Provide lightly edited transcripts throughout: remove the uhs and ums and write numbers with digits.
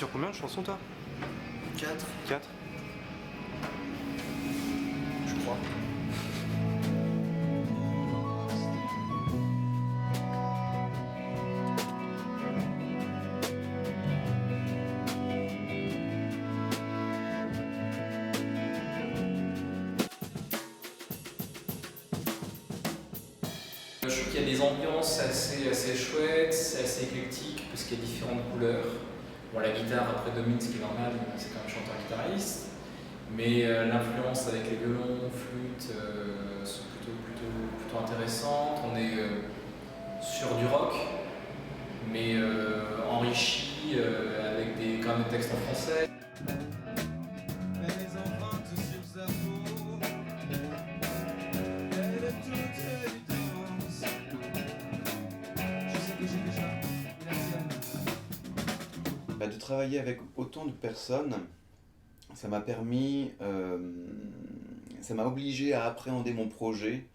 sur combien de chansons toi? 4, 4. je crois. Je trouve qu'il y a des ambiances assez chouettes, c'est assez éclectique parce qu'il y a différentes couleurs. Bon, la guitare après domine, ce qui est normal, c'est quand même chanteur-guitariste. Mais l'influence avec les violons, flûtes sont plutôt intéressantes. On est sur du rock, mais enrichi avec quand même des textes en français. De travailler avec autant de personnes, ça m'a permis, ça m'a obligé à appréhender mon projet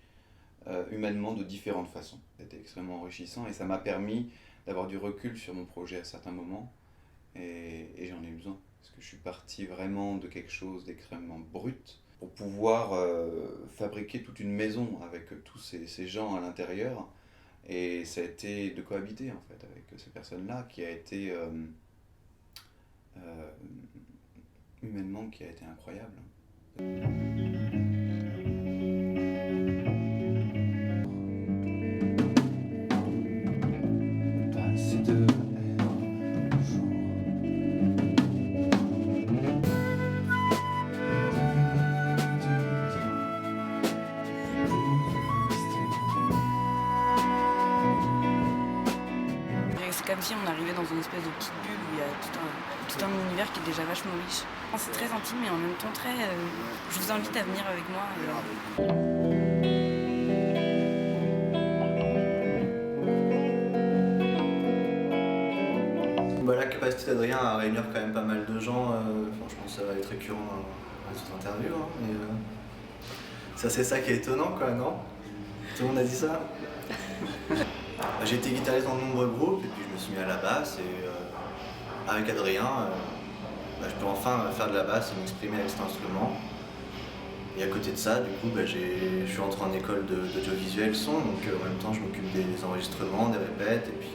humainement de différentes façons. C'était extrêmement enrichissant et ça m'a permis d'avoir du recul sur mon projet à certains moments et j'en ai eu besoin. Parce que je suis parti vraiment de quelque chose d'extrêmement brut pour pouvoir fabriquer toute une maison avec tous ces gens à l'intérieur. Et ça a été de cohabiter en fait avec ces personnes-là qui a été humainement qui a été incroyable. Passer de C'est comme si on arrivait dans une espèce de petite bulle où il y a tout un univers qui est déjà vachement riche. C'est très intime mais en même temps très... je vous invite à venir avec moi. La capacité d'Adrien à réunir quand même pas mal de gens, je pense que ça va être récurrent dans toute interview. C'est ça qui est étonnant, quoi, non? Tout le monde a dit ça? J'ai été guitariste dans de nombreux groupes et puis je me suis mis à la basse et avec Adrien, je peux enfin faire de la basse et m'exprimer avec cet instrument. Et à côté de ça, du coup, je suis entré en école d'audiovisuel son, donc en même temps je m'occupe des enregistrements, des répètes et puis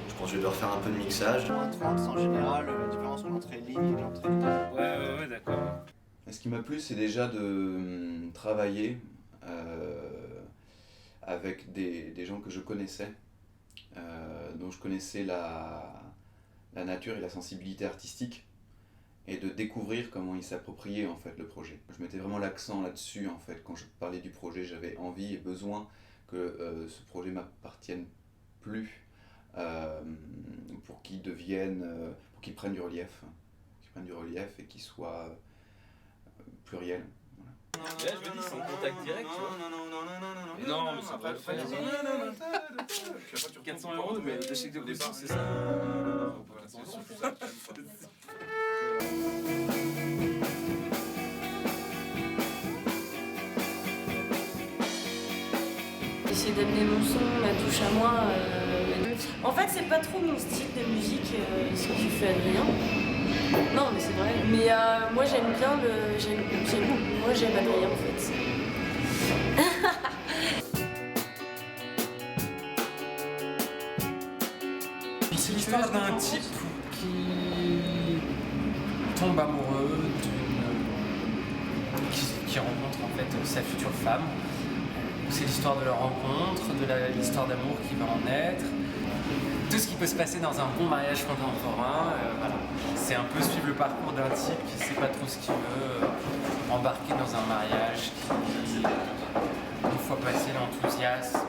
je pense que je vais devoir faire un peu de mixage. 30 en général, la différence entre l'entrée ligne et l'entrée ligne. Ouais, d'accord. Ce qui m'a plu, c'est déjà de travailler avec des gens que je connaissais, dont je connaissais la nature et la sensibilité artistique, et de découvrir comment ils s'appropriaient en fait le projet. Je mettais vraiment l'accent là-dessus en fait. Quand je parlais du projet, j'avais envie et besoin que ce projet m'appartienne plus pour qu'il pour qu'il prenne du relief, et qu'il soit pluriel. Là, je me dis, c'est en contact direct, tu vois. Mais non, mais ça va le faire. 400 €, mais le chèque de départ, c'est ça. Essayer d'amener mon son, ma touche à moi. En fait, c'est pas trop mon style de musique, ce qu'il fait Adrien. Non, mais c'est vrai. Mais moi, j'aime bien moi, j'aime Adrien, en fait. C'est l'histoire d'un type qui tombe amoureux qui rencontre en fait sa future femme. C'est l'histoire de leur rencontre, l'histoire d'amour qui va en naître. Tout ce qui peut se passer dans un bon mariage contemporain, voilà. C'est un peu suivre le parcours d'un type qui ne sait pas trop ce qu'il veut, embarquer dans un mariage qui, une fois passé l'enthousiasme.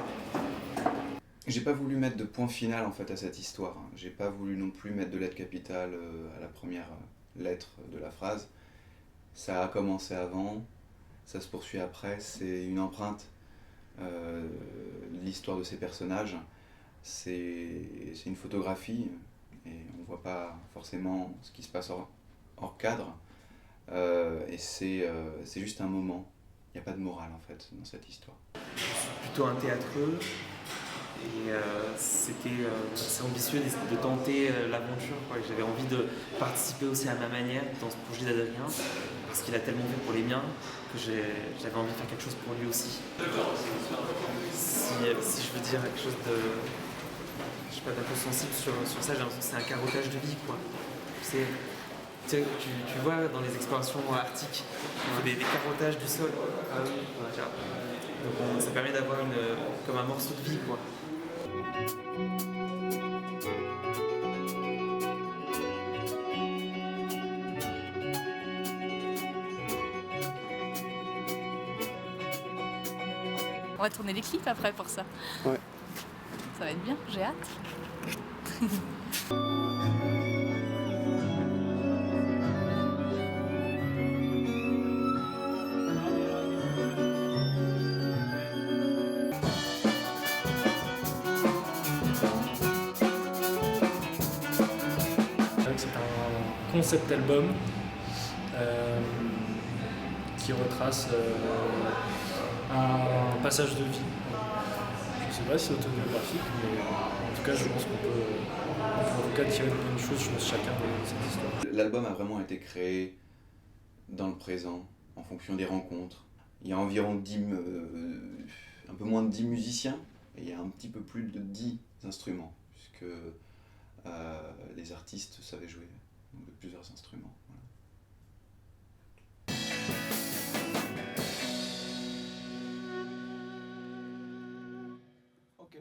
J'ai pas voulu mettre de point final en fait à cette histoire. J'ai pas voulu non plus mettre de lettre capitale à la première lettre de la phrase. Ça a commencé avant, ça se poursuit après, c'est une empreinte. L'histoire de ces personnages, c'est une photographie et on voit pas forcément ce qui se passe hors cadre et c'est juste un moment. Il n'y a pas de morale en fait dans cette histoire. Plutôt un théâtreux, Et c'est ambitieux de tenter l'aventure, quoi. J'avais envie de participer aussi à ma manière dans ce projet d'Adrien, parce qu'il a tellement fait pour les miens que j'avais envie de faire quelque chose pour lui aussi. Si je veux dire quelque chose de, je sais pas, d'un peu sensible sur ça, j'ai l'impression que c'est un carottage de vie, quoi. Tu vois dans les explorations arctiques, on fait des carottages du sol. Ah oui. Donc ça permet d'avoir comme un morceau de vie, quoi. On va tourner les clips après pour ça. Ouais. Ça va être bien, j'ai hâte. C'est un concept album qui retrace un passage de vie. Je ne sais pas si c'est autobiographique, mais en tout cas, je pense qu'on peut en tout cas tirer de bonnes choses, je pense, chacun de cette histoire. L'album a vraiment été créé dans le présent, en fonction des rencontres. Il y a environ un peu moins de 10 musiciens, et il y a un petit peu plus de 10 instruments, puisque les artistes savaient jouer de plusieurs instruments. Voilà. Ok.